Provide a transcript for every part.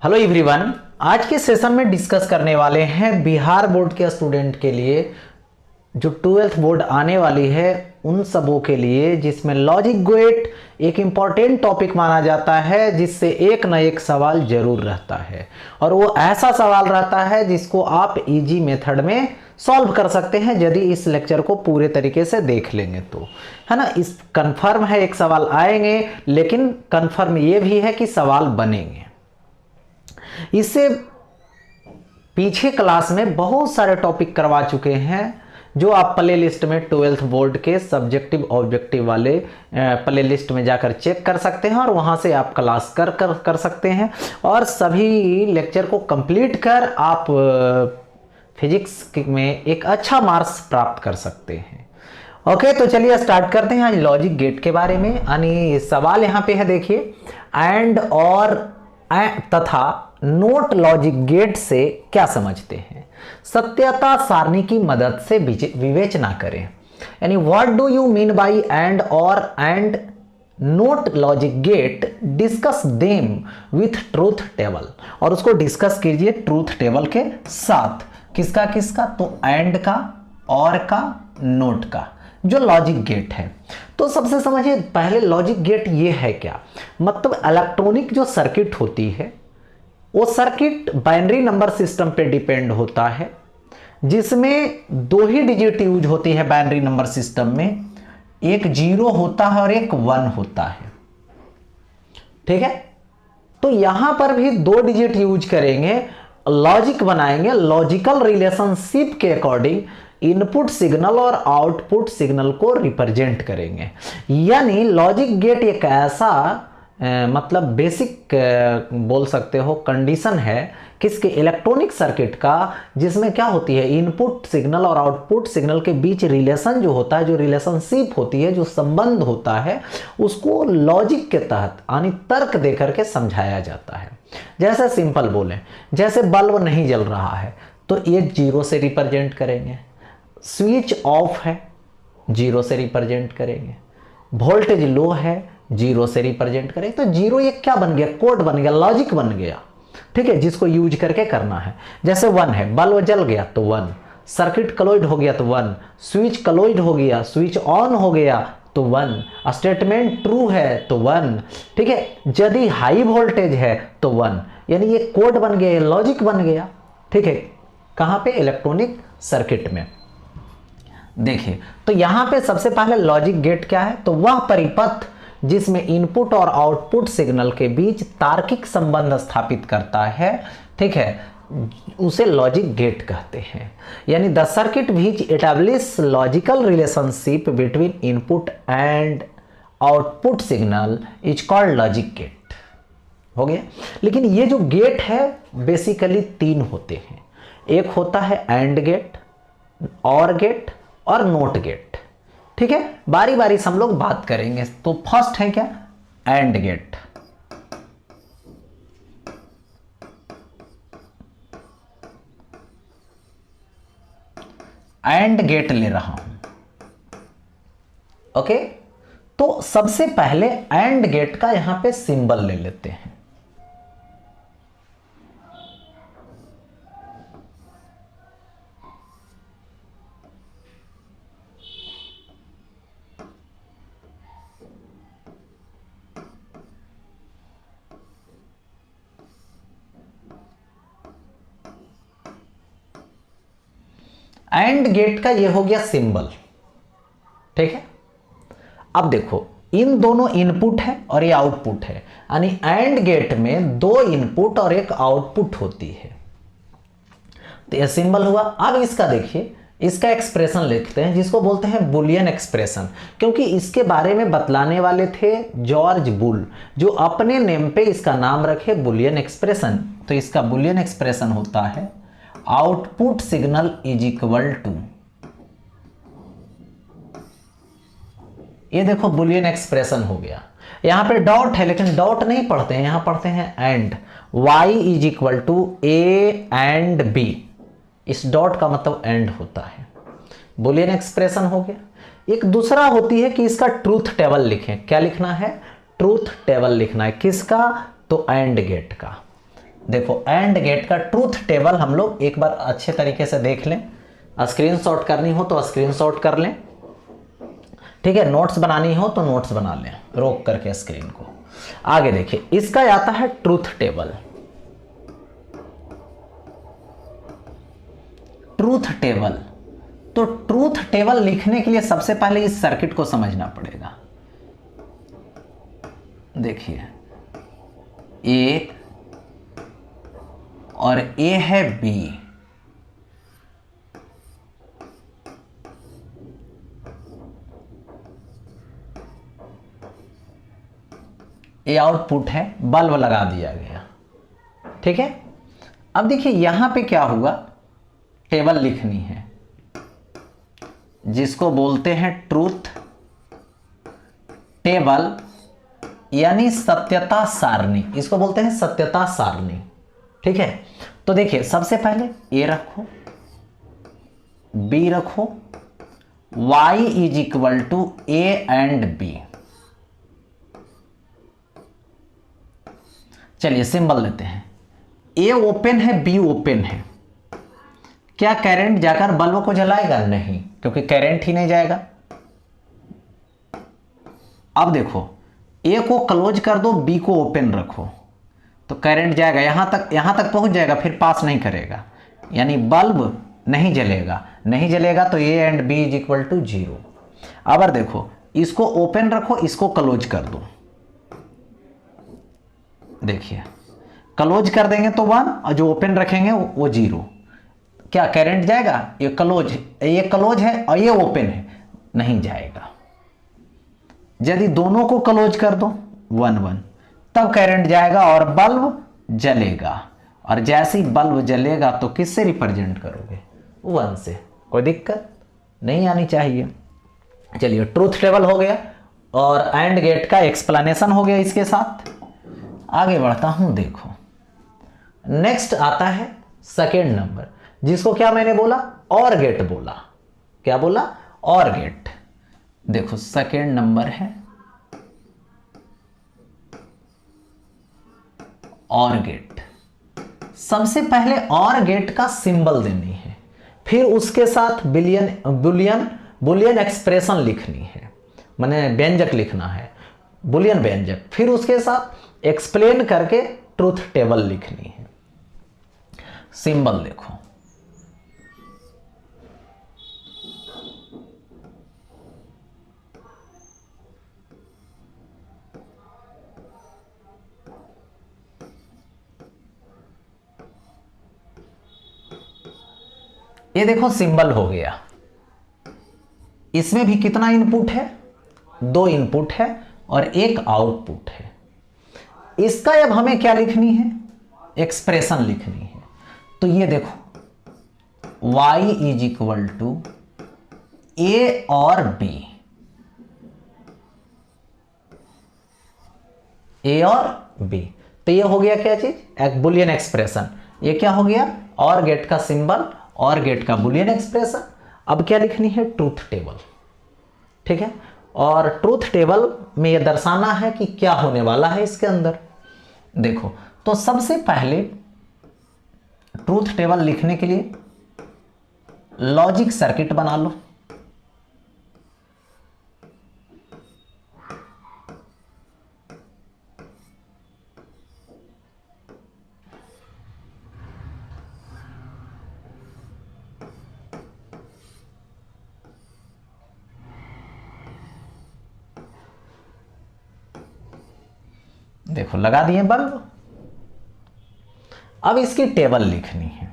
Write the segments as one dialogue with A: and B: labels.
A: Hello everyone. आज के session में डिस्कस करने वाले हैं बिहार बोर्ड के स्टूडेंट के लिए जो 12th बोर्ड आने वाली है उन सबों के लिए, जिसमें लॉजिक गेट एक इम्पॉर्टेंट टॉपिक माना जाता है, जिससे एक न एक सवाल जरूर रहता है और वो ऐसा सवाल रहता है जिसको आप इजी मेथड में सॉल्व कर सकते हैं यदि इस लेक्चर को पूरे तरीके से देख लेंगे तो, है ना। इस कंफर्म है एक सवाल आएंगे, लेकिन कंफर्म ये भी है कि सवाल बनेंगे। इससे पीछे क्लास में बहुत सारे टॉपिक करवा चुके हैं जो आप प्ले लिस्ट में 12th बोर्ड के सब्जेक्टिव ऑब्जेक्टिव वाले प्ले लिस्ट में जाकर चेक कर सकते हैं और वहां से आप क्लास कर सकते हैं और सभी लेक्चर को कंप्लीट कर आप फिजिक्स में एक अच्छा मार्क्स प्राप्त कर सकते हैं। ओके, तो चलिए स्टार्ट करते हैं आज लॉजिक गेट के बारे में। यानी सवाल यहाँ पे है, देखिए, एंड और तथा नोट लॉजिक गेट से क्या समझते हैं? सत्यता सारणी की मदद से विवेचना करें। यानी what do you mean by and or and not logic gate, discuss them with truth table. और उसको डिस्कस कीजिए ट्रूथ टेबल के साथ। किसका किसका? तो एंड का, और का, नोट का, जो लॉजिक गेट है। तो सबसे समझिए पहले लॉजिक गेट ये है क्या? मतलब इलेक्ट्रॉनिक जो सर्किट होती है वो सर्किट बाइनरी नंबर सिस्टम पे डिपेंड होता है, जिसमें दो ही डिजिट यूज होती है बाइनरी नंबर सिस्टम में, एक 0 होता है और एक 1 होता है। ठीक है, तो यहां पर भी 2 डिजिट यूज करेंगे, लॉजिक बनाएंगे, लॉजिकल रिलेशनशिप के अकॉर्डिंग इनपुट सिग्नल और आउटपुट सिग्नल को रिप्रेजेंट करेंगे। यानी लॉजिक गेट एक ऐसा मतलब बेसिक बोल सकते हो कंडीशन है किसके? इलेक्ट्रॉनिक सर्किट का, जिसमें क्या होती है, इनपुट सिग्नल और आउटपुट सिग्नल के बीच रिलेशन जो होता है, जो रिलेशनशिप होती है, जो संबंध होता है, उसको लॉजिक के तहत यानी तर्क देकर के समझाया जाता है। जैसे सिंपल बोले, जैसे बल्ब नहीं जल रहा है तो ये 0 से रिप्रेजेंट करेंगे, स्विच ऑफ है 0 से रिप्रेजेंट करेंगे, वोल्टेज लो है 0 से रिप्रेजेंट करें। तो 0 ये क्या बन गया? कोड बन गया, लॉजिक बन गया। ठीक है, जिसको यूज करके करना है। जैसे 1 है, बल्ब जल गया तो 1, सर्किट क्लोज्ड हो गया तो 1, स्विच क्लोज्ड हो गया, स्विच ऑन हो गया तो 1, स्टेटमेंट ट्रू है तो 1। ठीक है, यदि हाई वोल्टेज है तो 1। यानी ये कोड बन गया, ये लॉजिक बन गया। ठीक है, कहां पे? इलेक्ट्रॉनिक सर्किट में। देखिए, तो यहां पे सबसे पहले लॉजिक गेट क्या है? तो वह परिपथ जिसमें इनपुट और आउटपुट सिग्नल के बीच तार्किक संबंध स्थापित करता है, ठीक है, उसे लॉजिक गेट कहते हैं। यानी the circuit which establish logical relationship between input and output signal is called logic gate. हो गया। लेकिन ये जो गेट है बेसिकली 3 होते हैं। एक होता है एंड गेट, और गेट और नोट गेट। ठीक है, बारी बारी से हम लोग बात करेंगे। तो फर्स्ट है क्या? And gate. एंड गेट ले रहा हूं। ओके, तो सबसे पहले एंड गेट का यहां पे सिंबल ले लेते हैं। एंड गेट का ये हो गया सिंबल। ठीक है, अब देखो, इन दोनों इनपुट है और ये आउटपुट है। यानी एंड गेट में 2 इनपुट और एक आउटपुट होती है। तो ये सिंबल हुआ। अब इसका देखिए, इसका एक्सप्रेशन लिखते हैं जिसको बोलते हैं बुलियन एक्सप्रेशन, क्योंकि इसके बारे में बतलाने वाले थे जॉर्ज बुल, जो अपने नेम पे इसका नाम रखे बुलियन एक्सप्रेशन। तो इसका बुलियन एक्सप्रेशन होता है output signal is equal to, ये देखो बुलियन एक्सप्रेशन हो गया। यहां पे डॉट है लेकिन डॉट नहीं पढ़ते हैं, यहां पढ़ते हैं and. y is equal to A and B, इस डॉट का मतलब एंड होता है। बुलियन एक्सप्रेशन हो गया। एक दूसरा होती है कि इसका ट्रूथ टेबल लिखें। क्या लिखना है? ट्रूथ टेबल लिखना है। किसका? तो एंड गेट का। देखो एंड गेट का ट्रूथ टेबल हम लोग एक बार अच्छे तरीके से देख लें। स्क्रीनशॉट करनी हो तो स्क्रीनशॉट कर लें, ठीक है। नोट्स बनानी हो तो नोट्स बना लें रोक करके स्क्रीन को। आगे देखिए, इसका आता है ट्रूथ टेबल। ट्रूथ टेबल, तो ट्रूथ टेबल लिखने के लिए सबसे पहले इस सर्किट को समझना पड़ेगा। देखिए ए और ए है बी, ए आउटपुट है, बल्ब लगा दिया गया, ठीक है। अब देखिए यहां पे क्या हुआ, टेबल लिखनी है जिसको बोलते हैं ट्रूथ टेबल, यानी सत्यता सारणी, इसको बोलते हैं सत्यता सारणी, ठीक है। तो देखिए सबसे पहले ए रखो, बी रखो, y is equal to A and B. चलिए सिंबल लेते हैं, ए ओपन है, बी ओपन है। क्या करंट जाकर बल्ब को जलाएगा? नहीं, क्योंकि करंट ही नहीं जाएगा। अब देखो ए को क्लोज कर दो, बी को ओपन रखो, तो करंट जाएगा यहां तक पहुंच जाएगा, फिर पास नहीं करेगा, यानी बल्ब नहीं जलेगा। नहीं जलेगा तो A and B is equal to 0। अब देखो इसको ओपन रखो, इसको क्लोज कर दो। देखिए क्लोज कर देंगे तो 1 और जो ओपन रखेंगे वो 0। क्या करंट जाएगा? ये क्लोज है और ये ओपन है, नहीं जाएगा। यदि दोनों को क्लोज कर दो 1 1, तब करंट जाएगा और बल्ब जलेगा। और जैसे ही बल्ब जलेगा तो किससे रिप्रेजेंट करोगे? 1 से। कोई दिक्कत नहीं आनी चाहिए। चलिए ट्रूथ टेबल हो गया और एंड गेट का एक्सप्लेनेशन हो गया इसके साथ। आगे बढ़ता हूं, देखो नेक्स्ट आता है सेकेंड नंबर, जिसको क्या मैंने बोला? और गेट बोला। क्या बोला? और गेट। देखो सेकेंड नंबर है और गेट। सबसे पहले और गेट का सिंबल देनी है, फिर उसके साथ बुलियन एक्सप्रेशन लिखनी है, माने व्यंजक लिखना है, बुलियन व्यंजक। फिर उसके साथ एक्सप्लेन करके ट्रूथ टेबल लिखनी है। सिंबल देखो, ये देखो सिंबल हो गया। इसमें भी कितना इनपुट है? 2 इनपुट है और 1 आउटपुट है। इसका अब हमें क्या लिखनी है? एक्सप्रेशन लिखनी है। तो ये देखो y is equal to A or B, A or B. तो ये हो गया क्या चीज? एक बुलियन एक्सप्रेशन। ये क्या हो गया? और गेट का सिंबल और गेट का बुलियन एक्सप्रेशन। अब क्या लिखनी है? ट्रूथ टेबल, ठीक है। और ट्रूथ टेबल में यह दर्शाना है कि क्या होने वाला है इसके अंदर। देखो तो सबसे पहले ट्रूथ टेबल लिखने के लिए लॉजिक सर्किट बना लो। देखो लगा दिए बल्ब। अब इसकी टेबल लिखनी है।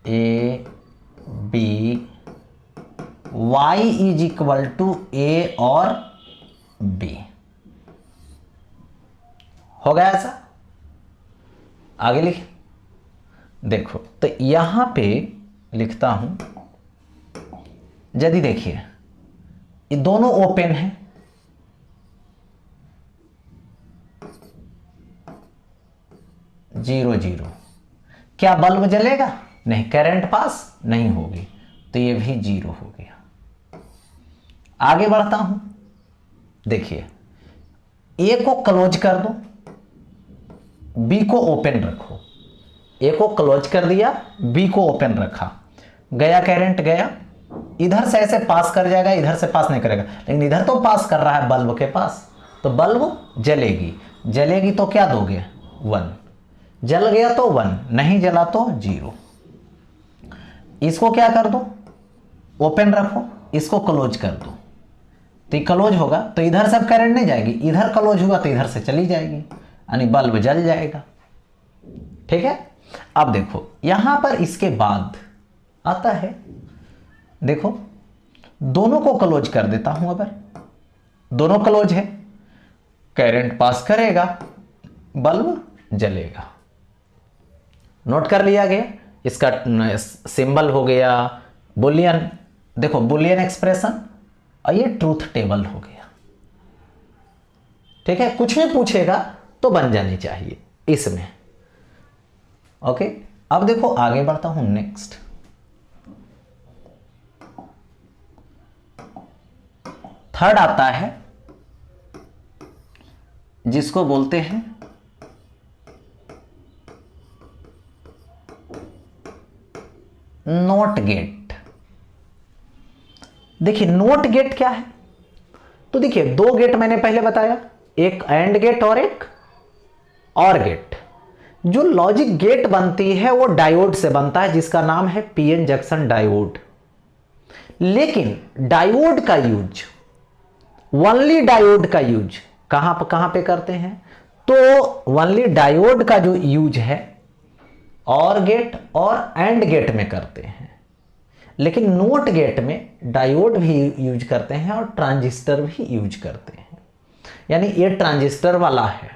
A: A B y is equal to A or B. हो गया ऐसा? आगे लिख। देखो तो यहां पे लिखता हूं, यदि देखिए ये दोनों ओपन है, जीरो जीरो, क्या बल्ब जलेगा? नहीं, करंट पास नहीं होगी, तो ये भी 0 हो गया। आगे बढ़ता हूं, देखिए ए को क्लोज कर दो, बी को ओपन रखो। ए को क्लोज कर दिया, बी को ओपन रखा, गया करंट गया, इधर से ऐसे पास कर जाएगा, इधर से पास नहीं करेगा, लेकिन इधर तो पास कर रहा है बल्ब के पास, तो बल्ब जलेगी। जलेगी तो क्या दोगे 1, जल गया तो 1, नहीं जला तो 0। इसको क्या कर दो ओपन रखो, इसको क्लोज कर दो, तो ये क्लोज होगा तो इधर से अब करंट नहीं जाएगी, इधर क्लोज हुआ तो इधर से चली जाएगी, यानी बल्ब जल जाएगा। ठीक है, अब देखो यहां पर इसके बाद आता है, देखो दोनों को क्लोज कर देता हूं, अगर दोनों क्लोज है करंट पास करेगा, बल्ब जलेगा। नोट कर लिया गया, इसका सिंबल हो गया बुलियन, देखो बुलियन एक्सप्रेशन, और ये ट्रूथ टेबल हो गया। ठीक है, कुछ भी पूछेगा तो बन जानी चाहिए इसमें। ओके, अब देखो आगे बढ़ता हूं नेक्स्ट। थर्ड आता है जिसको बोलते हैं नॉट गेट। देखिए नोट गेट क्या है, तो देखिए दो गेट मैंने पहले बताया, एक एंड गेट और एक और गेट। जो लॉजिक गेट बनती है वो डायोड से बनता है, जिसका नाम है पीएन जंक्शन डायोड। लेकिन डायोड का यूज, ओनली डायोड का यूज कहां पे करते हैं, तो ओनली डायोड का जो यूज है और गेट और एंड गेट में करते हैं। लेकिन नोट गेट में डायोड भी यूज करते हैं और ट्रांजिस्टर भी यूज करते हैं, यानी ये ट्रांजिस्टर वाला है।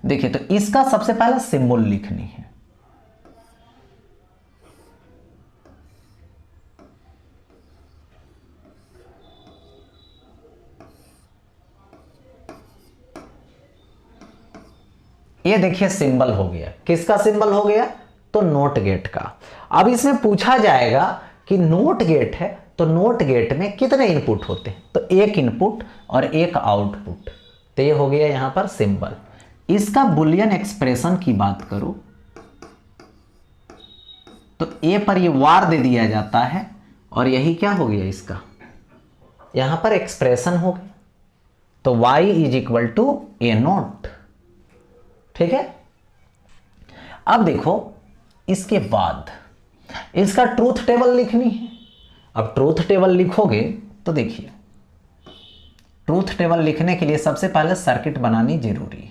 A: देखिए तो इसका सबसे पहला सिंबल लिखनी है, ये देखिए सिंबल हो गया, किसका सिंबल हो गया, तो नोट गेट का। अब इसमें पूछा जाएगा कि नोट गेट है तो नोट गेट में कितने इनपुट होते हैं, तो एक इनपुट और एक आउटपुट, तो ये हो गया यहां पर सिंबल। इसका बुलियन एक्सप्रेशन की बात करो तो ए पर ये वार दे दिया जाता है, और यही क्या हो गया इसका, यहां पर एक्सप्रेशन हो गया, तो y is equal to A not. ठीक है, अब देखो इसके बाद इसका ट्रूथ टेबल लिखनी है। अब ट्रूथ टेबल लिखोगे तो देखिए ट्रूथ टेबल लिखने के लिए सबसे पहले सर्किट बनानी जरूरी है।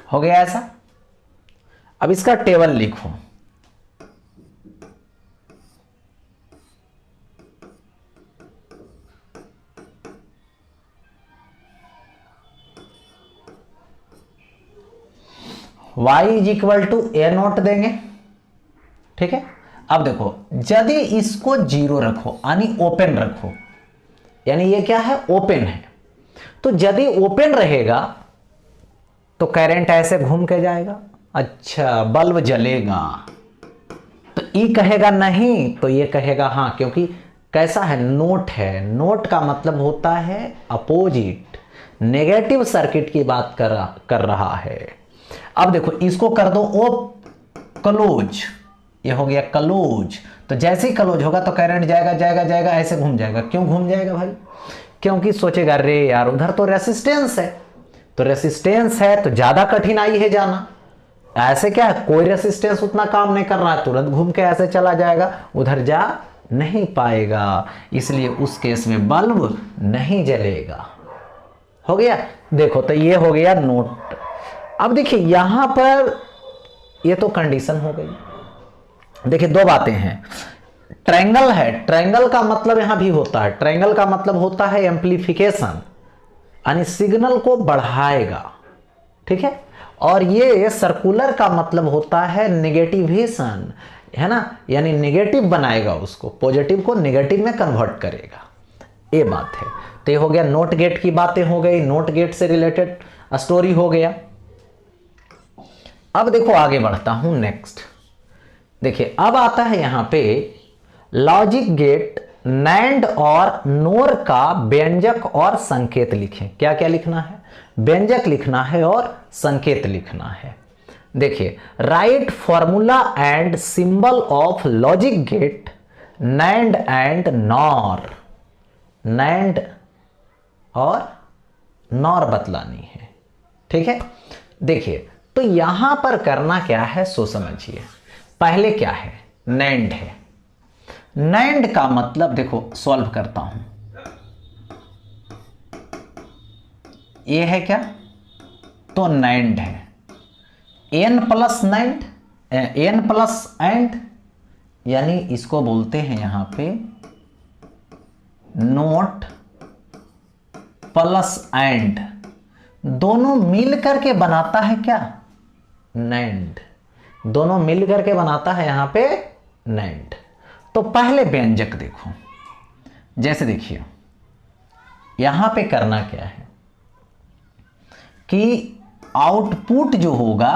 A: हो गया ऐसा, अब इसका टेबल लिखो। y is equal to A not देंगे। ठीक है, अब देखो यदि इसको 0 रखो यानी ओपन रखो, यानी ये क्या है ओपन है, तो यदि ओपन रहेगा तो करंट ऐसे घूम के जाएगा, अच्छा बल्ब जलेगा। तो ई कहेगा नहीं तो ये कहेगा हाँ, क्योंकि कैसा है नोट है, नोट का मतलब होता है अपोजिट, नेगेटिव सर्किट की बात कर रहा है। अब देखो इसको कर दो ओ क्लोज, ये हो गया क्लोज, तो जैसे ही क्लोज होगा तो करंट जाएगा जाएगा जाएगा ऐसे घूम जाएगा। क्यों घूम जाएगा भाई, क्योंकि सोचेगा रे यार उधर तो रेसिस्टेंस है, तो रेसिस्टेंस है तो ज्यादा कठिनाई है जाना, ऐसे क्या है कोई रेसिस्टेंस उतना काम नहीं कर रहा है, तुरंत घूम के ऐसे चला जाएगा, उधर जा नहीं पाएगा, इसलिए उस केस में बल्ब नहीं जलेगा। हो गया, देखो तो ये हो गया नोट। अब देखिए यहां पर ये तो कंडीशन हो गई। देखिए दो बातें हैं, ट्रायंगल है, ट्रायंगल का मतलब यहां भी होता है, ट्रायंगल का मतलब होता है एम्प्लीफिकेशन, यानी सिग्नल को बढ़ाएगा। ठीक है, और ये सर्कुलर का मतलब होता है नेगेटिवेशन, है ना, यानी नेगेटिव बनाएगा उसको, पॉजिटिव को नेगेटिव में कन्वर्ट करेगा, ये बात है। तो ये हो गया नोट गेट की बातें हो गई, नोट गेट से रिलेटेड स्टोरी हो गया। अब देखो आगे बढ़ता हूं नेक्स्ट। देखिए अब आता है यहां पे लॉजिक गेट नैंड और नोर का व्यंजक और संकेत लिखें। क्या क्या लिखना है? व्यंजक लिखना है और संकेत लिखना है। देखिए right formula and symbol of logic gate NAND and NOR. NAND और नॉर बतलानी है, ठीक है। देखिए तो यहां पर करना क्या है सो समझिए। पहले क्या है? नैंड है। नैंड का मतलब देखो सॉल्व करता हूं, ये है क्या? तो नैंड है। N plus NAND, N plus and, यानी इसको बोलते हैं यहां पे नोट प्लस एंड, दोनों मिल करके बनाता है क्या? नैंड। दोनों मिल करके बनाता है यहां पे नैंड। तो पहले व्यंजक देखो, जैसे देखिए यहां पे करना क्या है कि आउटपुट जो होगा,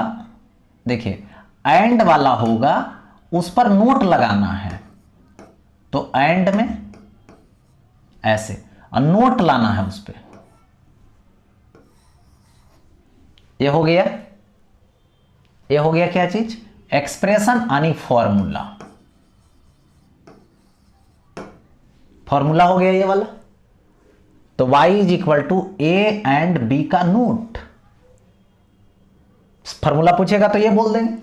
A: देखिए एंड वाला होगा उस पर नोट लगाना है, तो एंड में ऐसे और नोट लाना है उस पर। ये हो गया, ये हो गया क्या चीज? एक्सप्रेशन यानी फॉर्मूला। फॉर्मूला हो गया ये वाला। तो y is equal to A and B का नोट। फॉर्मूला पूछेगा तो ये बोल देंगे,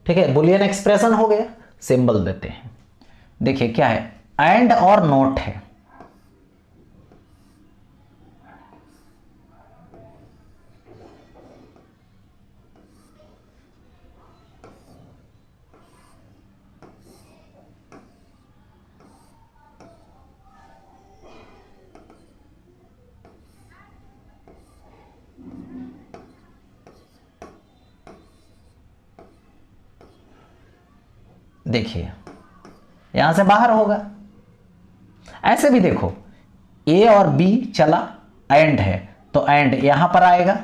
A: ठीक है। बुलियन एक्सप्रेशन हो गया, सिंबल देते हैं। देखिए क्या है? एंड और नोट है। देखिए यहां से बाहर होगा। ऐसे भी देखो ए और बी चला, एंड है तो एंड यहां पर आएगा,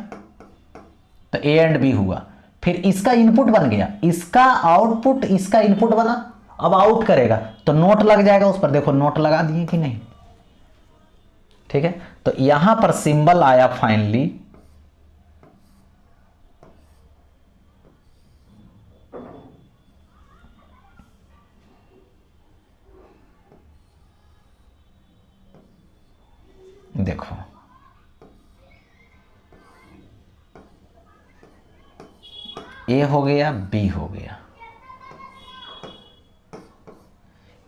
A: तो ए एंड बी हुआ। फिर इसका इनपुट बन गया, इसका आउटपुट, इसका इनपुट बना। अब आउट करेगा तो नोट लग जाएगा उस पर। देखो नोट लगा दिए कि नहीं, ठीक है। तो यहां पर सिंबल आया फाइनली देखो ए हो गया, बी हो गया,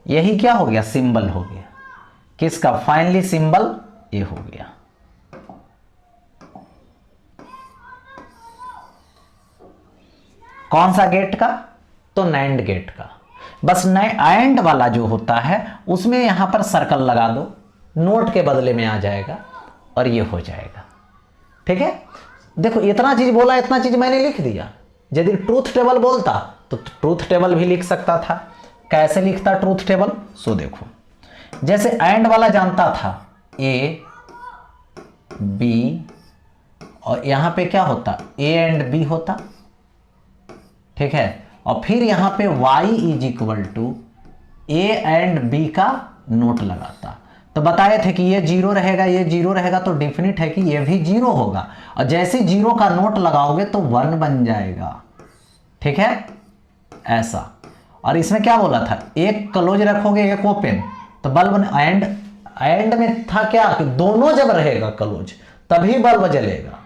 A: यही क्या हो गया? सिंबल हो गया। किसका? फाइनली सिंबल ए हो गया। कौन सा गेट का? तो नैंड गेट का। बस एंड वाला जो होता है उसमें यहां पर सर्कल लगा दो, नोट के बदले में आ जाएगा और ये हो जाएगा, ठीक है। देखो इतना चीज बोला, इतना चीज मैंने लिख दिया। यदि ट्रूथ टेबल बोलता तो ट्रूथ टेबल भी लिख सकता था। कैसे लिखता ट्रूथ टेबल? सो देखो, जैसे एंड वाला जानता था ए बी, और यहां पे क्या होता? ए एंड बी होता, ठीक है। और फिर यहां पे y is equal to A and B का नोट लगाता। तो बताए थे कि ये जीरो रहेगा, ये जीरो रहेगा, तो डेफिनेट है कि ये भी जीरो होगा। और जैसे जीरो का नोट लगाओगे तो 1 बन जाएगा, ठीक है, ऐसा। और इसमें क्या बोला था? एक क्लोज रखोगे, एक ओपन, तो बल्ब एंड में था क्या कि दोनों जब रहेगा क्लोज तभी बल्ब जलेगा,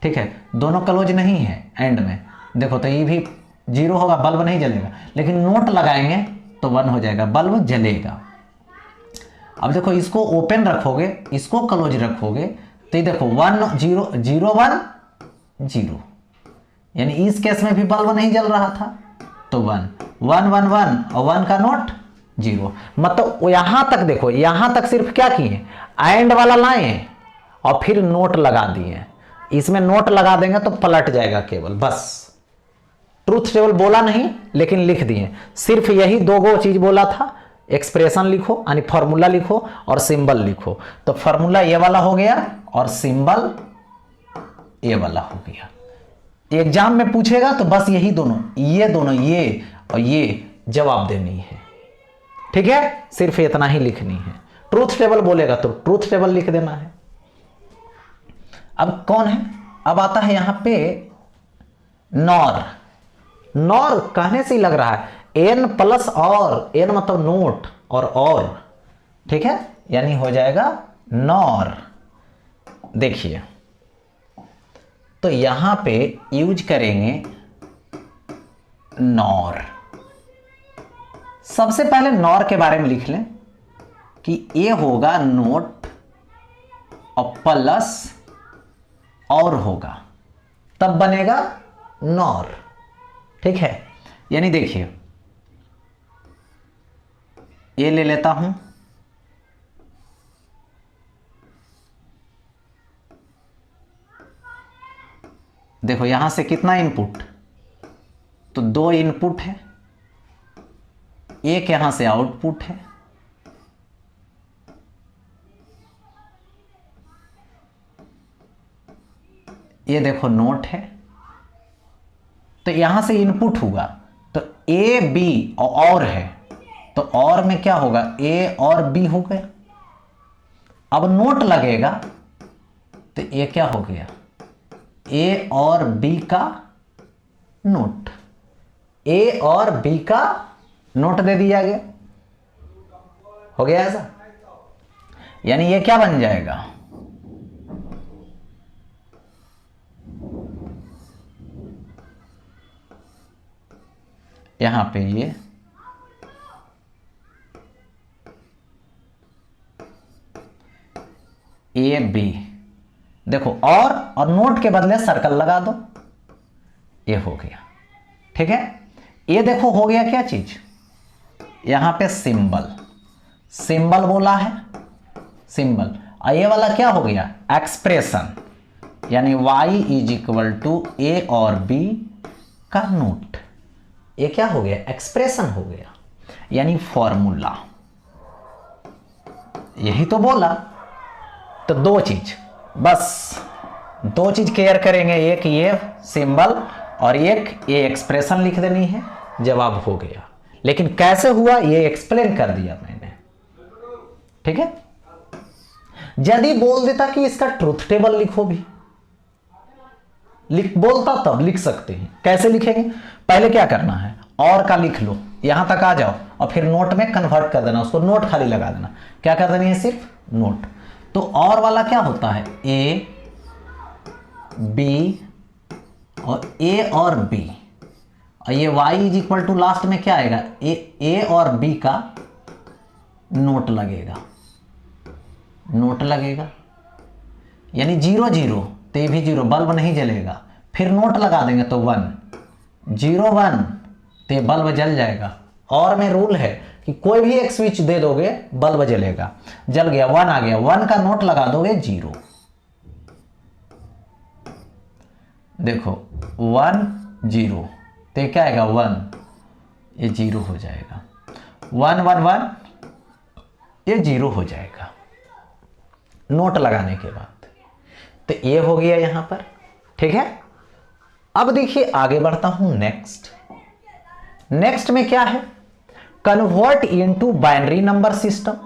A: ठीक है। दोनों क्लोज नहीं है एंड में, देखो तो ये भी जीरो होगा, बल्ब नहीं जलेगा। लेकिन नोट लगाएंगे तो 1 हो जाएगा, बल्ब जलेगा। अब देखो इसको ओपन रखोगे, इसको क्लोज रखोगे, तो ये देखो 1 0 0 1 0, यानी इस केस में भी बल्ब नहीं जल रहा था, तो 1 1 1 1 और 1 का नोट 0। मतलब यहां तक देखो, यहां तक सिर्फ क्या किए? एंड वाला लाए और फिर नोट लगा दिए। इसमें नोट लगा देंगे तो पलट जाएगा केवल, बस। ट्रूथ टेबल बोला नहीं लेकिन लिख दिए, सिर्फ यही दो गो चीज बोला था, एक्सप्रेशन लिखो यानी फॉर्मूला लिखो और सिंबल लिखो। तो फॉर्मूला ये वाला हो गया और सिंबल ये वाला हो गया। एग्जाम में पूछेगा तो बस यही दोनों, ये दोनों, ये और ये जवाब देनी है, ठीक है, सिर्फ इतना ही लिखनी है। ट्रूथ टेबल बोलेगा तो ट्रूथ टेबल लिख देना है। अब कौन है, अब आता है यहां पे नॉर। नॉर कहने से ही लग रहा है एन प्लस और, एन मतलब नोट और, ठीक है, यानी हो जाएगा नॉर। देखिए तो यहां पे यूज करेंगे नॉर। सबसे पहले नॉर के बारे में लिख लें कि ये होगा नोट और प्लस और होगा, तब बनेगा नॉर, ठीक है। यानी देखिए ये ले लेता हूं, देखो यहां से कितना इनपुट, तो 2 इनपुट है, एक यहां से आउटपुट है, ये देखो नोट है। तो यहां से इनपुट हुआ तो ए बी और है, तो और में क्या होगा, ए और बी हो गया। अब नोट लगेगा तो ये क्या हो गया, ए और बी का नोट, ए और बी का नोट दे दिया गया, हो गया ऐसा। यानी ये क्या बन जाएगा, यहां पे ये ए बी, देखो और नोट के बदले सर्कल लगा दो, ये हो गया, ठीक है। ये देखो हो गया क्या चीज, यहां पे सिंबल, सिंबल बोला है, सिंबल। और ये वाला क्या हो गया, एक्सप्रेशन, यानी y is equal to A और b का नोट। ये क्या हो गया, एक्सप्रेशन हो गया, यानी फॉर्मूला। यही तो बोला। तो 2 चीज, बस 2 चीज केयर करेंगे, एक ये सिंबल और एक ये एक्सप्रेशन लिख देनी है, जवाब हो गया। लेकिन कैसे हुआ ये एक्सप्लेन कर दिया मैंने, ठीक है। यदि बोल देता कि इसका ट्रूथ टेबल लिखो भी, बोलता तब लिख सकते हैं। कैसे लिखेंगे, पहले क्या करना है, और का लिख लो, यहां तक आ जाओ और फिर नोट में कन्वर्ट कर देना, उसको नोट खाली लगा देना। क्या कर देनी है, सिर्फ नोट। तो और वाला क्या होता है, ए बी और ए और बी, और ये y is equal to last में क्या आएगा, ए और बी का नोट लगेगा, नोट लगेगा, यानी 0 0, तो ये भी 0, बल्ब नहीं जलेगा। फिर नोट लगा देंगे तो 1 0 1, तो ये बल्ब जल जाएगा। और में रूल है कि कोई भी एक स्विच दे दोगे बल्ब जलेगा, जल गया, 1 आ गया, 1 का नोट लगा दोगे 0, देखो 1 0, तो क्या आएगा 1, ये 0 हो जाएगा, 1 1 1, ये 0 हो जाएगा नोट लगाने के बाद। तो ये हो गया यहां पर, ठीक है। अब देखिए आगे बढ़ता हूं, नेक्स्ट में क्या है, convert into binary number system.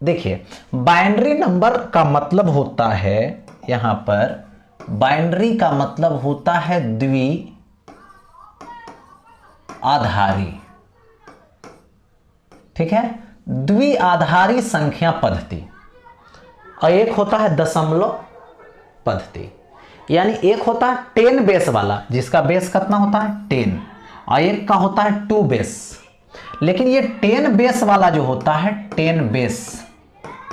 A: देखिए बाइनरी नंबर का मतलब होता है, यहां पर बाइनरी का मतलब होता है द्विआधारी, ठीक है, द्विआधारी संख्या पद्धति। और एक होता है दशमलव पद्धति, यानी एक होता है 10 बेस वाला, जिसका बेस कितना होता है 10, और एक का होता है 2 बेस। लेकिन ये 10 बेस वाला जो होता है, 10 बेस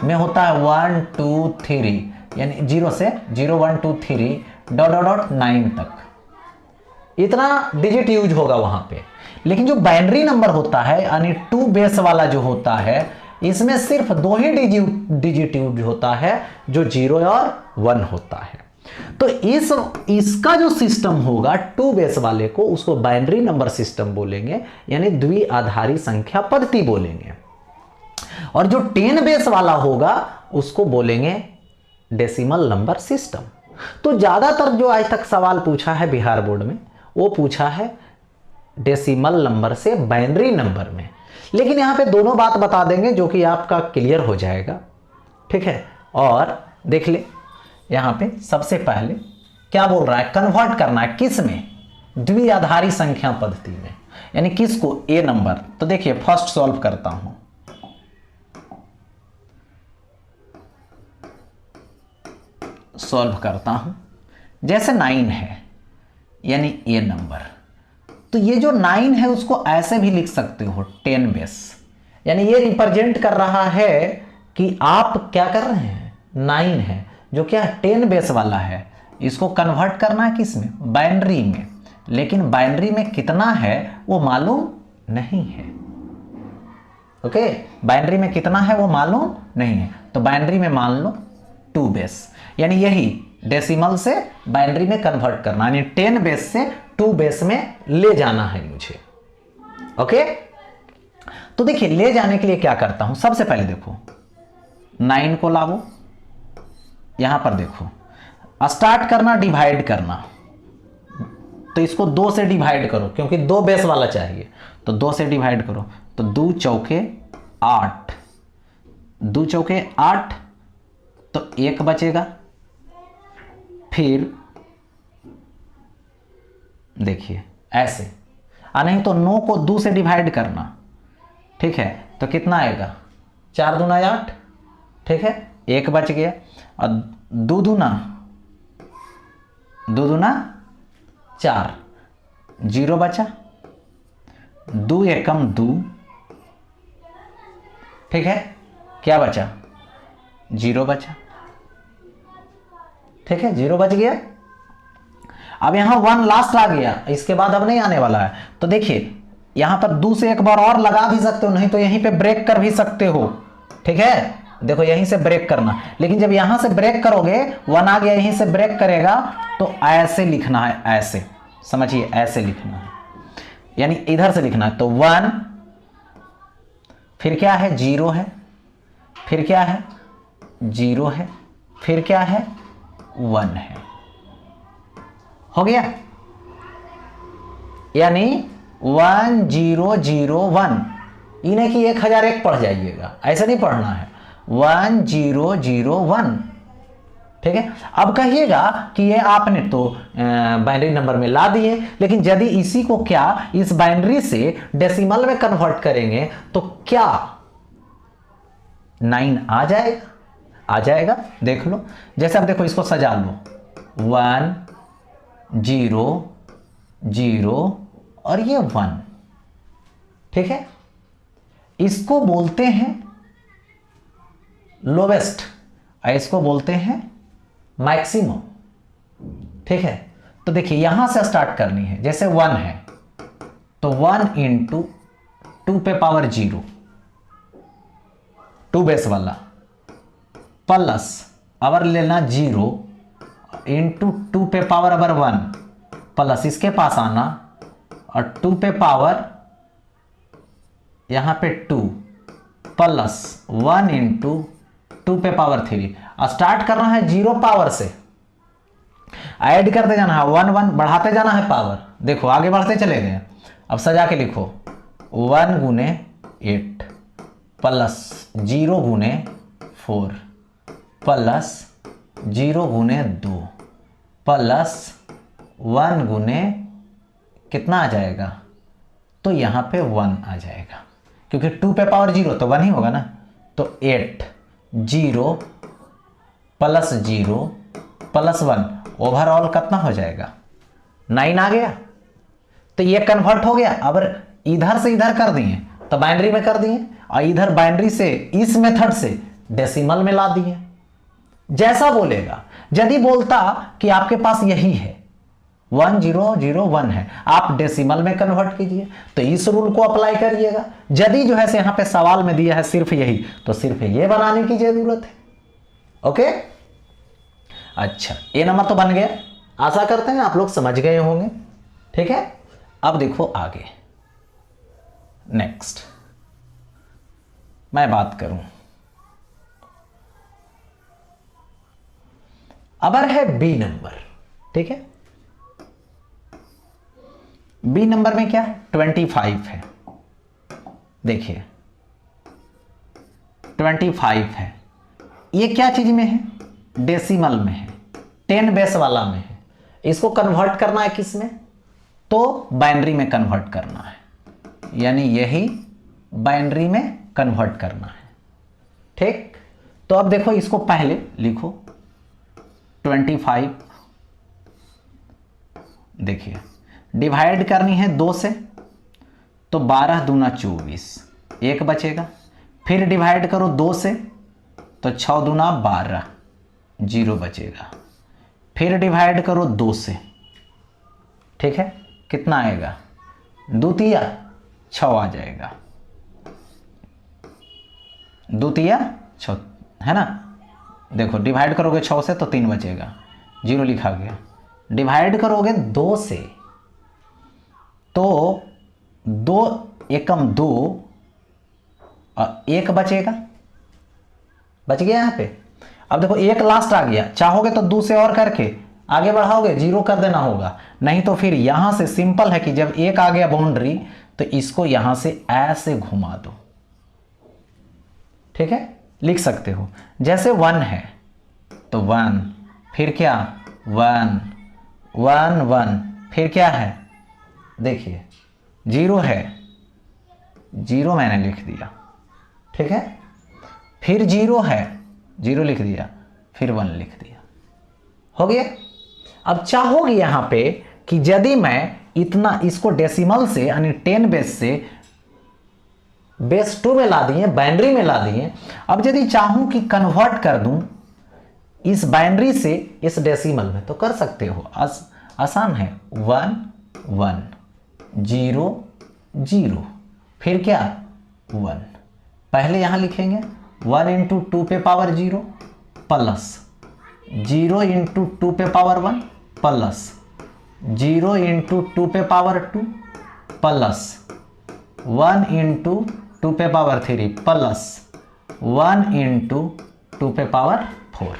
A: में होता है 1 2 3, यानी 0 से 0 1 2 3 ... 9 तक, इतना डिजिट यूज होगा वहां पे। लेकिन जो बाइनरी नंबर होता है, यानी 2 बेस वाला जो होता है, इसमें सिर्फ 2 ही डिजिट यूज होता है, जो 0 और 1 होता है। तो इसका जो सिस्टम होगा 2 बेस वाले को उसको बाइनरी नंबर सिस्टम बोलेंगे, यानी द्विआधारी संख्या पद्धति बोलेंगे। और जो 10 बेस वाला होगा उसको बोलेंगे डेसिमल नंबर सिस्टम। तो ज्यादातर जो आज तक सवाल पूछा है बिहार बोर्ड में वो पूछा है डेसिमल नंबर से बाइनरी नंबर में, लेकिन यहां पे दोनों बात बता देंगे जो कि आपका क्लियर हो जाएगा, ठीक है। और देख ले यहां पे सबसे पहले क्या बोल रहा है, कन्वर्ट करना है किस में, द्विआधारी संख्या पद्धति में, यानी किसको, ए नंबर। तो देखिए फर्स्ट सॉल्व करता हूं, सॉल्व करता हूं। जैसे 9 है यानी ए नंबर, तो ये जो 9 है उसको ऐसे भी लिख सकते हो 10 बेस, यानी ये रिप्रेजेंट कर रहा है कि आप क्या कर रहे हैं, 9 है जो क्या 10 बेस वाला है, इसको कन्वर्ट करना है किस में, बाइनरी में। लेकिन बाइनरी में कितना है वो मालूम नहीं है, ओके। बाइनरी में कितना है वो मालूम नहीं है, तो बाइनरी में मान लो 2 बेस, यानी यही डेसिमल से बाइनरी में कन्वर्ट करना, यानी 10 बेस से 2 बेस में ले जाना है मुझे, ओके। तो देखिए ले जाने के लिए क्या करता हूं, सबसे पहले देखो 9 को लाओ, यहां पर देखो स्टार्ट करना डिवाइड करना, तो इसको 2 से डिवाइड करो क्योंकि 2 बेस वाला चाहिए, तो 2 से डिवाइड करो, तो 2 चौके 8, 2 चौके 8, तो 1 बचेगा। फिर देखिए ऐसे, नहीं तो 9 को 2 से डिवाइड करना, ठीक है, तो कितना आएगा, 4 दूना 8, ठीक है, 1 बच गया। और 2 दूना 4, 0 बचा, 2 एकम 2, ठीक है, क्या बचा, 0 बचा, ठीक है, 0 बच गया। अब यहां 1 लास्ट आ गया, इसके बाद अब नहीं आने वाला है, तो देखिए यहां पर 2 से एक बार और लगा भी सकते हो, नहीं तो यहीं पे ब्रेक कर भी सकते हो, ठीक है। देखो यहीं से ब्रेक करना, लेकिन जब यहां से ब्रेक करोगे 1 आ गया, यहीं से ब्रेक करेगा तो ऐसे लिखना है, ऐसे समझिए, ऐसे लिखना है, यानी इधर से लिखना है। तो 1, फिर क्या है, 0 है, फिर क्या है, 0 है, फिर क्या है, 1 है, हो गया। यानी 1 0 0 1, इन्हें कि 1001 पढ़ जाइएगा, ऐसा नहीं पढ़ना है, 1 0 0 1, ठीक है। अब कहिएगा कि ये आपने तो बाइनरी नंबर में ला दिए, लेकिन यदि इसी को क्या इस बाइनरी से डेसिमल में कन्वर्ट करेंगे तो क्या 9 आ जाएगा, आ जाएगा, देख लो। जैसे अब देखो इसको सजा लो, 1 0 0 और ये 1, ठीक है। इसको बोलते हैं लोवेस्ट, इसको बोलते हैं मैक्सिमम, ठीक है। तो देखिए यहां से स्टार्ट करनी है, जैसे 1 है तो 1 इंटू 2 पे पावर 0, 2 बेस वाला, प्लस अवर लेना 0 इंटू 2 पे पावर अबर 1, प्लस इसके पास आना और 2 पे पावर यहां पे 2, प्लस 1 इंटू 2 पे पावर 3। स्टार्ट करना है 0 पावर से, ऐड करते जाना है, 1 1 बढ़ाते जाना है पावर, देखो आगे बढ़ते चले गए। अब सजा के लिखो 1 गुने 8 प्लस 0 गुने 4 प्लस 0 गुने 2 प्लस 1 गुने कितना आ जाएगा, तो यहां पे 1 आ जाएगा, क्योंकि 2 पे पावर 0 तो 1 ही होगा ना। तो 8 0 प्लस 0 प्लस 1 ओवरऑल कितना हो जाएगा, 9 आ गया। तो ये कन्वर्ट हो गया। अब इधर से इधर कर दिए तो बाइनरी में कर दिए, और इधर बाइनरी से इस मेथड से डेसिमल में ला दिए। जैसा बोलेगा, यदि बोलता कि आपके पास यही है 1 0 0 1 है, आप डेसिमल में कन्वर्ट कीजिए, तो इस रूल को अप्लाई करिएगा। यदि जो है से यहां पे सवाल में दिया है सिर्फ यही, तो सिर्फ ये बनाने की जरूरत है, ओके। अच्छा, ए नंबर तो बन गया, आशा करते हैं आप लोग समझ गए होंगे। ठीक है, अब देखो आगे नेक्स्ट मैं बात करूं, अब है बी नंबर। ठीक है, बी नंबर में क्या है, 25 है। देखिए 25 है, ये क्या चीज में है, डेसिमल में है, 10 बेस वाला में है। इसको कन्वर्ट करना है किस में, तो बाइनरी में कन्वर्ट करना है, यानी यही बाइनरी में कन्वर्ट करना है। ठीक, तो अब देखो इसको पहले लिखो 25, देखिए डिवाइड करनी है 2 से, तो 12 दूना 24, 1 बचेगा। फिर डिवाइड करो 2 से, तो 6 दूना 12, 0 बचेगा। फिर डिवाइड करो 2 से, ठीक है, कितना आएगा, 2 तिया 6 आ जाएगा, 2 तिया 6 है ना। देखो डिवाइड करोगे 6 से तो 3 बचेगा, 0 लिखा गया। डिवाइड करोगे 2 से तो 2 एकम 2 और 1 बचेगा, बच गया यहाँ पे। अब देखो 1 लास्ट आ गया, चाहोगे तो 2 से और करके आगे बढ़ाओगे, 0 कर देना होगा, नहीं तो फिर यहां से सिंपल है कि जब 1 आ गया बाउंड्री तो इसको यहां से ऐसे घुमा दो। ठीक है, लिख सकते हो जैसे 1 है तो 1, फिर क्या 1 1 1, फिर क्या है, देखिए 0 है, 0 मैंने लिख दिया। ठीक है, फिर 0 है, 0 लिख दिया, फिर 1 लिख दिया, हो गया। अब चाहोगे यहां पे कि यदि मैं इतना इसको डेसिमल से यानी 10 बेस से बेस 2 में ला दिए, बाइनरी में ला दिए, अब यदि चाहूं कि कन्वर्ट कर दूं इस बाइनरी से इस डेसिमल में तो कर सकते हो, आसान है। 1 1 0 0, फिर क्या 1, पहले यहां लिखेंगे 1 इंटू 2 पे पावर 0 प्लस 0 इंटू 2 पे पावर 1 प्लस 0 इंटू 2 पे पावर 2 प्लस 1 इंटू 2 पे पावर 3 प्लस 1 इंटू 2 पे पावर 4।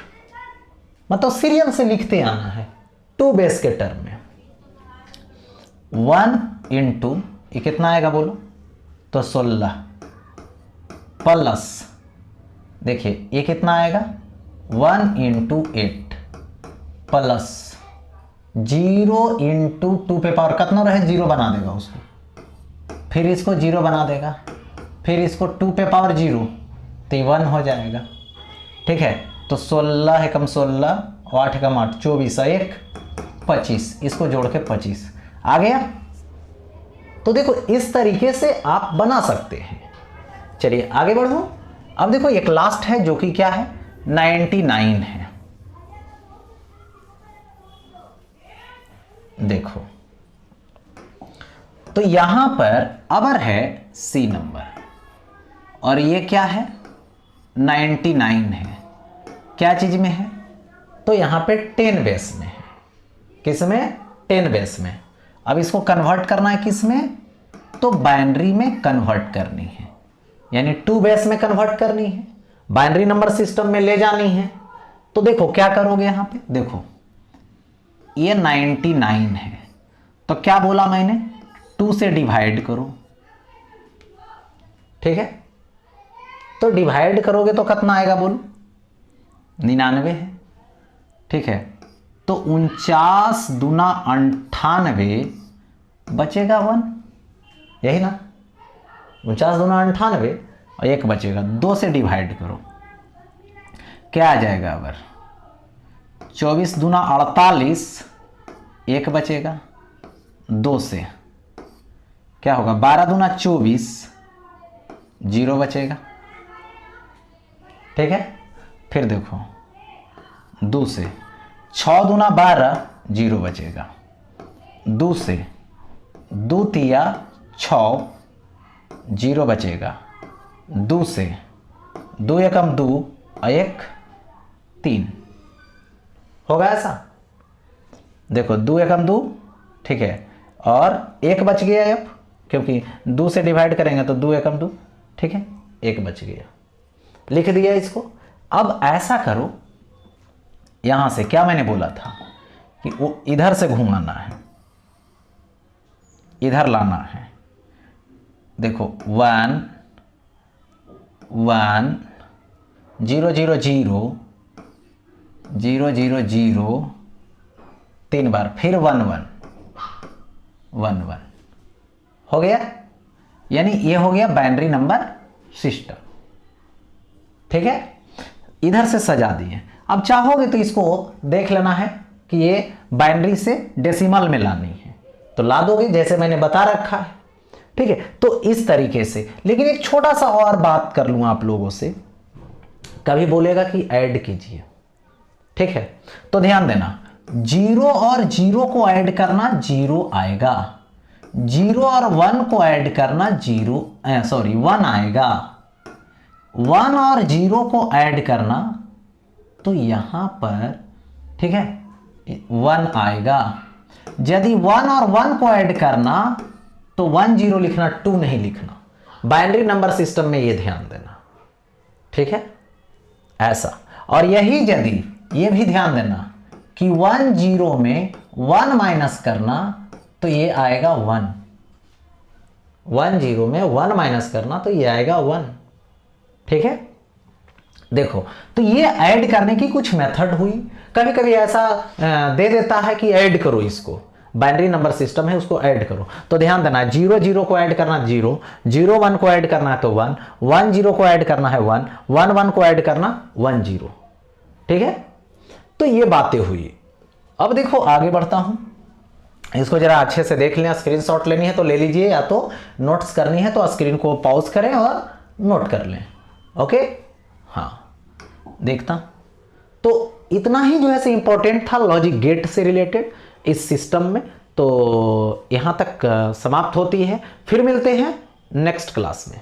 A: मतलब सीरियल से लिखते आना है 2 बेस के टर्म में। 1 इंटू ये कितना आएगा बोलो, तो 16 प्लस देखिए ये कितना आएगा 1 इंटू 8 प्लस 0 इंटू 2 पे पावर कितना रहे 0 बना देगा उसको, फिर इसको 0 बना देगा, फिर इसको 2 पे पावर 0 तो 1 हो जाएगा। ठीक है, तो 16 एकम 16 और 8 एकम 8 24 और 1 25, इसको जोड़ के 25 आ गया। तो देखो इस तरीके से आप बना सकते हैं। चलिए आगे बढ़ो। अब देखो एक लास्ट है जो कि क्या है 99 है। देखो तो यहां पर अबर है सी नंबर और ये क्या है 99 है, क्या चीज में है, तो यहां पे 10 बेस में है। किस में, 10 बेस में। अब इसको कन्वर्ट करना है किस में, तो बाइनरी में कन्वर्ट करनी है, यानी 2 बेस में कन्वर्ट करनी है, बाइनरी नंबर सिस्टम में ले जानी है। तो देखो क्या करोगे यहां पे, देखो ये 99 है तो क्या बोला मैंने 2 से डिवाइड करो। ठीक है, तो डिवाइड करोगे तो कितना आएगा बोलो 99 है। ठीक है, तो 49 दूना 98 बचेगा 1, यही ना, 49 दूना 98 और 1 बचेगा, 2 से डिवाइड करो क्या आ जाएगा अगर 24 दूना 48, 1 बचेगा, 2 से क्या होगा 12 दूना 24, 0 बचेगा। ठीक है, फिर देखो 2 से 6 दूना 12, 0 बचेगा, 2 से 2 तिया 6, 0 बचेगा, 2 से 2 एकम 2 और 1 3, होगा ऐसा? देखो 2 एकम 2, ठीक है, और 1 बच गया अब, क्योंकि 2 से डिवाइड करेंगे तो 2 एकम 2, ठीक है, 1 बच गया, लिख दिया इसको। अब ऐसा करो, यहां से क्या मैंने बोला था कि वो इधर से घुमाना है, इधर लाना है। देखो 1 1 0 0 0 0 0 0 3 बार, फिर 1 1 1 1 हो गया। यानी ये हो गया बाइनरी नंबर सिस्टम, ठीक है। इधर से सजा दिए। अब चाहोगे तो इसको देख लेना है कि ये बाइनरी से डेसिमल में लानी है तो ला दोगे, जैसे मैंने बता रखा है, ठीक है। तो इस तरीके से। लेकिन एक छोटा सा और बात कर लूं आप लोगों से, कभी बोलेगा कि ऐड कीजिए, ठीक है, तो ध्यान देना, 0 और 0 को ऐड करना 0 आएगा, 0 और 1 को ऐड करना 1 आएगा, 1 और 0 को ऐड करना तो यहां पर, ठीक है, 1 आएगा। यदि 1 और 1 को ऐड करना तो 1 0 लिखना, 2 नहीं लिखना। बाइनरी नंबर सिस्टम में ये ध्यान देना, ठीक है, ऐसा। और यही यदि ये भी ध्यान देना कि 1 0 में 1 माइनस करना तो ये आएगा 1, 1 0 में 1 माइनस करना तो ये आएगा 1, ठीक है। देखो, तो ये ऐड करने की कुछ मेथड हुई। कभी कभी ऐसा दे देता है कि ऐड करो इसको, बाइनरी नंबर सिस्टम है उसको ऐड करो, तो ध्यान देना 0 0 को ऐड करना 0, 0 1 को ऐड करना है तो 1, 1 0 को ऐड करना है 1, 1 1 को ऐड करना 1 0, ठीक है। तो ये बातें हुई। अब देखो आगे बढ़ता हूं, इसको जरा अच्छे से देख लें। स्क्रीनशॉट लेनी है तो ले लीजिए, या तो नोट्स करनी है तो स्क्रीन को पॉज करें और नोट कर लें, ओके। हाँ, देखता। तो इतना ही जो है से इंपॉर्टेंट था लॉजिक गेट से रिलेटेड इस सिस्टम में। तो यहां तक समाप्त होती है, फिर मिलते हैं नेक्स्ट क्लास में।